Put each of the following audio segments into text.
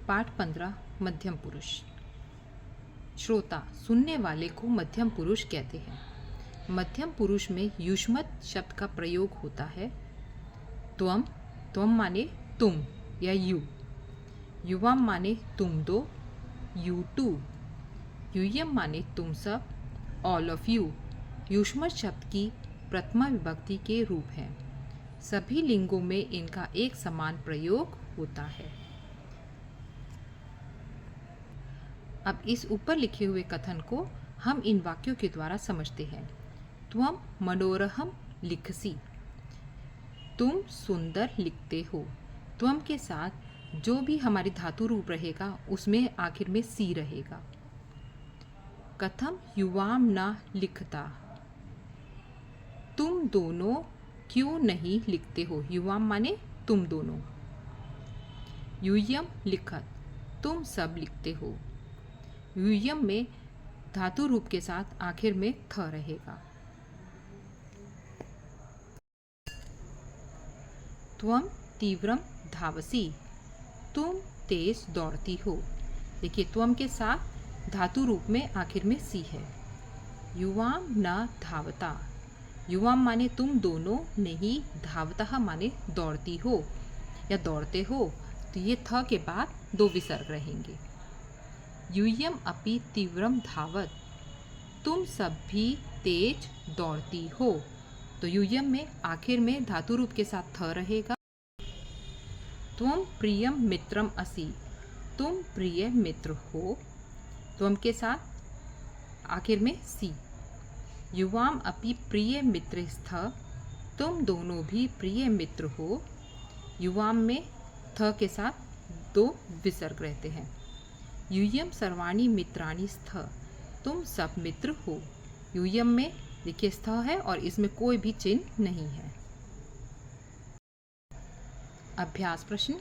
पाठ 15 मध्यम पुरुष। श्रोता सुनने वाले को मध्यम पुरुष कहते हैं। मध्यम पुरुष में युष्मत शब्द का प्रयोग होता है। त्वम, त्वम माने तुम या यू। युवाम माने तुम दो, यू टू। यूयम माने तुम सब, ऑल ऑफ यू। युष्मत शब्द की प्रथमा विभक्ति के रूप हैं। सभी लिंगों में इनका एक समान प्रयोग होता है। अब इस ऊपर लिखे हुए कथन को हम इन वाक्यों के द्वारा समझते हैं। त्वम मनोरहम लिखसी, तुम सुंदर लिखते हो। त्वम के साथ जो भी हमारी धातु रूप रहेगा उसमें आखिर में सी रहेगा। कथम युवाम ना लिखता, तुम दोनों क्यों नहीं लिखते हो। युवाम माने तुम दोनों। यूयम लिखत, तुम सब लिखते हो। यूयम में धातु रूप के साथ आखिर में थ रहेगा। त्वम तीव्रम धावसी, तुम तेज दौड़ती हो। देखिए त्वम के साथ धातु रूप में आखिर में सी है। युवाम न धावता, युवाम माने तुम दोनों, नहीं धावता माने दौड़ती हो या दौड़ते हो। तो ये थ के बाद दो विसर्ग रहेंगे। यूयम अपि तीव्रम धावत, तुम सब भी तेज दौड़ती हो। तो यूयम में आखिर में धातु रूप के साथ थ रहेगा। त्वम प्रियम मित्रम असि, तुम प्रिय मित्र हो। त्वम के साथ आखिर में सी। युवाम अपि प्रिय मित्र स्थ, तुम दोनों भी प्रिय मित्र हो। युवाम में थ के साथ दो विसर्ग रहते हैं। यूयम सर्वाणी मित्राणि स्थ, तुम सब मित्र हो। यूयम में देखिए स्थ है और इसमें कोई भी चिन्ह नहीं है। अभ्यास प्रश्न,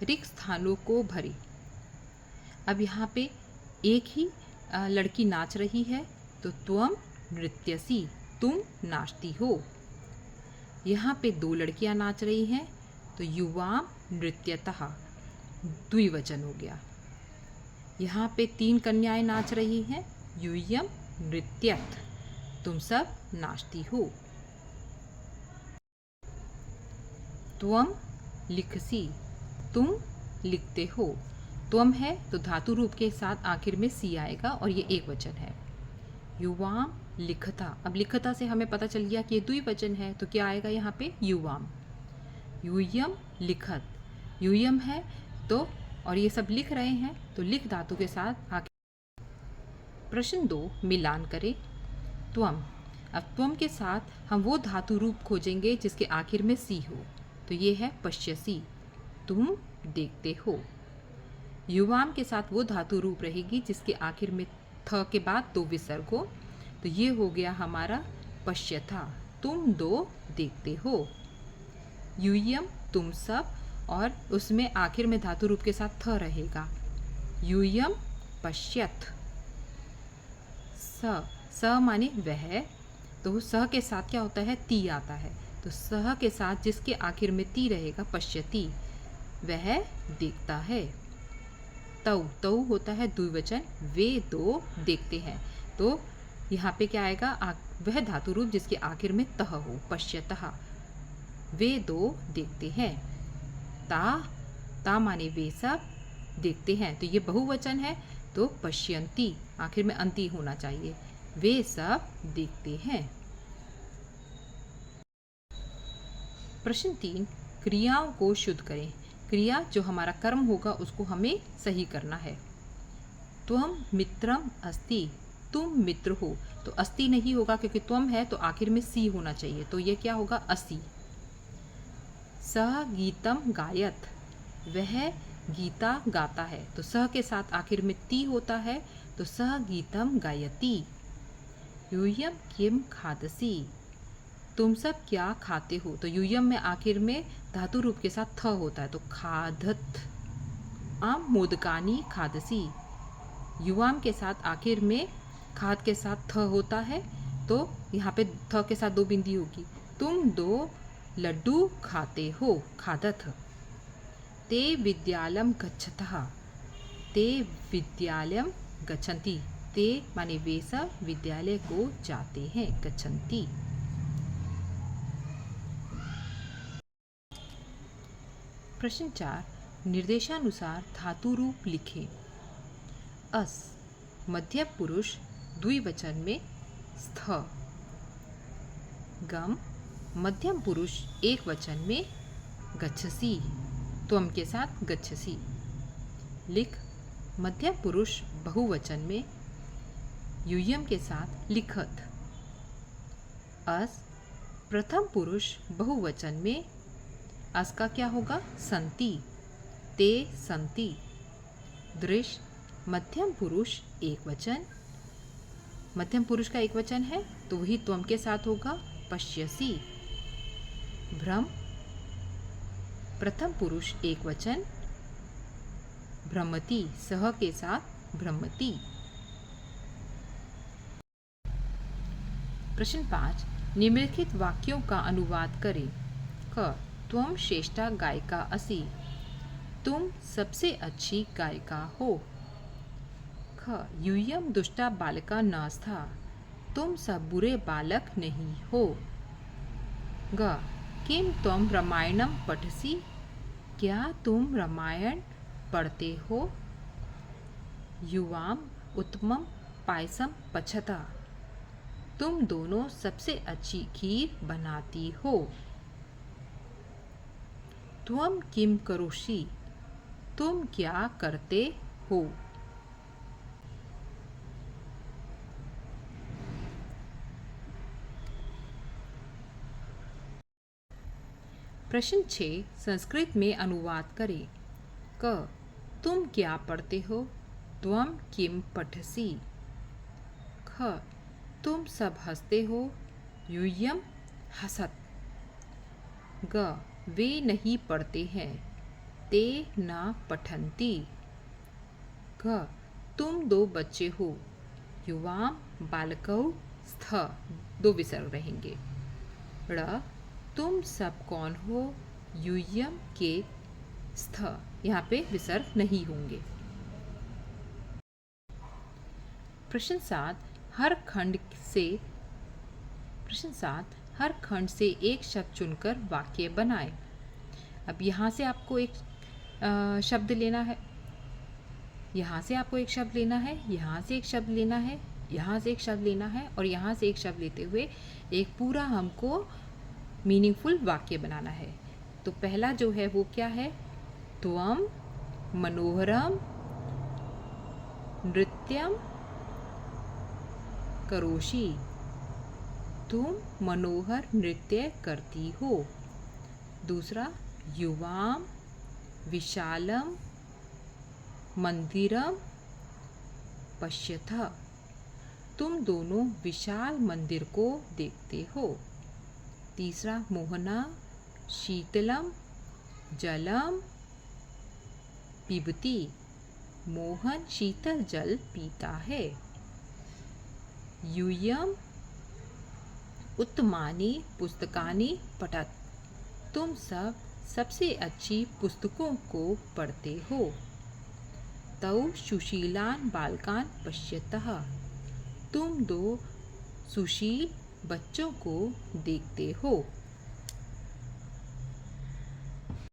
रिक्त स्थानों को भरे। अब यहाँ पे एक ही लड़की नाच रही है तो त्वम नृत्यसी, तुम नाचती हो। यहाँ पे दो लड़कियाँ नाच रही हैं तो युवाम नृत्यतः, द्विवचन हो गया। यहाँ पे तीन कन्याएं नाच रही हैं, यूयम नृत्यत, तुम सब नाचती हो। त्वम लिखसी, तुम लिखते हो। त्वम है तो धातु रूप के साथ आखिर में सी आएगा और ये एक वचन है। युवाम लिखता, अब लिखता से हमें पता चल गया कि ये द्विवचन है तो क्या आएगा यहाँ पे युवाम। यूयम लिखत, यूयम है तो और ये सब लिख रहे हैं तो लिख धातु के साथ आखिर। प्रश्न 2 मिलान करें। त्वम, अब त्वम के साथ हम वो धातु रूप खोजेंगे जिसके आखिर में सी हो। तो ये है पश्यसी, तुम देखते हो। युवाम के साथ वो धातु रूप रहेगी जिसके आखिर में थ के बाद दो विसर्ग हो। तो ये हो गया हमारा पश्यथा, तुम दो देखते हो। यूयम तुम सब और उसमें आखिर में धातु रूप के साथ थ रहेगा। यूयम पश्यत। स माने वह, तो स के साथ क्या होता है, ती आता है। तो स के साथ जिसके आखिर में ती रहेगा पश्यति, वह देखता है। तौ, तौ होता है द्विवचन, वे दो देखते हैं। तो यहाँ पे क्या आएगा, वह धातु रूप जिसके आखिर में तह हो, पश्यतः, वे दो देखते हैं। ता माने वे सब देखते हैं। तो ये बहुवचन है तो पश्यन्ति, आखिर में अंति होना चाहिए, वे सब देखते हैं। प्रश्न 3 क्रियाओं को शुद्ध करें। क्रिया जो हमारा कर्म होगा उसको हमें सही करना है। त्वम मित्रम अस्ति, तुम मित्र हो। तो अस्ति नहीं होगा क्योंकि त्वम है तो आखिर में सी होना चाहिए, तो ये क्या होगा, असि। सह गीतम गायत, वह गीता गाता है। तो सह के साथ आखिर में ती होता है तो सह गीतम गायति। यूयम किम खादसी, तुम सब क्या खाते हो। तो यूयम में आखिर में धातु रूप के साथ थ होता है तो खादत। आम मोदकानी खादसी, युवाम के साथ आखिर में खाद के साथ थ होता है तो यहाँ पे थ के साथ दो बिंदी होगी। तुम दो लड्डू खाते हो, खादथ। ते विद्यालयम गच्छतः, ते विद्यालयं गच्छन्ति। ते माने वे सब विद्यालय को जाते हैं, गच्छन्ति। प्रश्न 4, निर्देशानुसार धातु रूप लिखें। अस मध्य पुरुष द्विवचन में स्थ। गम मध्यम पुरुष एक वचन में गच्छसि, त्वम के साथ गच्छसि। लिख मध्यम पुरुष बहुवचन में यूयम के साथ लिखत। अस प्रथम पुरुष बहुवचन में अस का क्या होगा? संति, ते संति। दृश्य मध्यम पुरुष एक वचन, मध्यम पुरुष का एक वचन है तो वही त्वम के साथ होगा, पश्यसि। भ्रम प्रथम पुरुष एक वचन, भ्रमति सह के साथ भ्रमति। प्रश्न 5, निम्नलिखित वाक्यों का अनुवाद करें। क, त्वम श्रेष्ठा गायिका असि, तुम सबसे अच्छी गायिका हो। ख, यूयम दुष्टा बालिका नास्था, तुम सब बुरे बालक नहीं हो। ग, किम त्वम रामायणम पठसि, क्या तुम रामायण पढ़ते हो। युवाम उत्तमम पायसम पचता, तुम दोनों सबसे अच्छी खीर बनाती हो। त्वम किम करोषि, तुम क्या करते हो। प्रश्न 6, संस्कृत में अनुवाद करें। क, तुम क्या पढ़ते हो, त्वम किम पठसि। ख, तुम सब हंसते हो, यूयम हसत। ग, वे नहीं पढ़ते हैं, ते न पठन्ति। घ, तुम दो बच्चे हो, युवाम बालकौ स्थ, दो विसर्ग रहेंगे। ड़, तुम सब कौन हो, यूयम के स्थ, यहाँ पे विसर्ग नहीं होंगे। प्रश्न 7, हर खंड से एक शब्द चुनकर वाक्य बनाएं। अब यहाँ से आपको एक शब्द लेना है, यहाँ से आपको एक शब्द लेना है, यहाँ से एक शब्द लेना है, यहाँ से एक शब्द लेना है और यहाँ से एक शब्द लेते हुए एक पूरा हमको मीनिंगफुल वाक्य बनाना है। तो पहला जो है वो क्या है? त्वम मनोहरम नृत्यम करोषि, तुम मनोहर नृत्य करती हो। दूसरा, युवाम विशालम मंदिरम पश्यथ, तुम दोनों विशाल मंदिर को देखते हो। तीसरा, मोहना शीतलम जलम पिबती, मोहन शीतल जल पीता है। यूयम उत्तमानि पुस्तकानि पठत, तुम सब सबसे अच्छी पुस्तकों को पढ़ते हो। तौ सुशीलान बालकान पश्यतः, तुम दो सुशील बच्चों को देखते हो।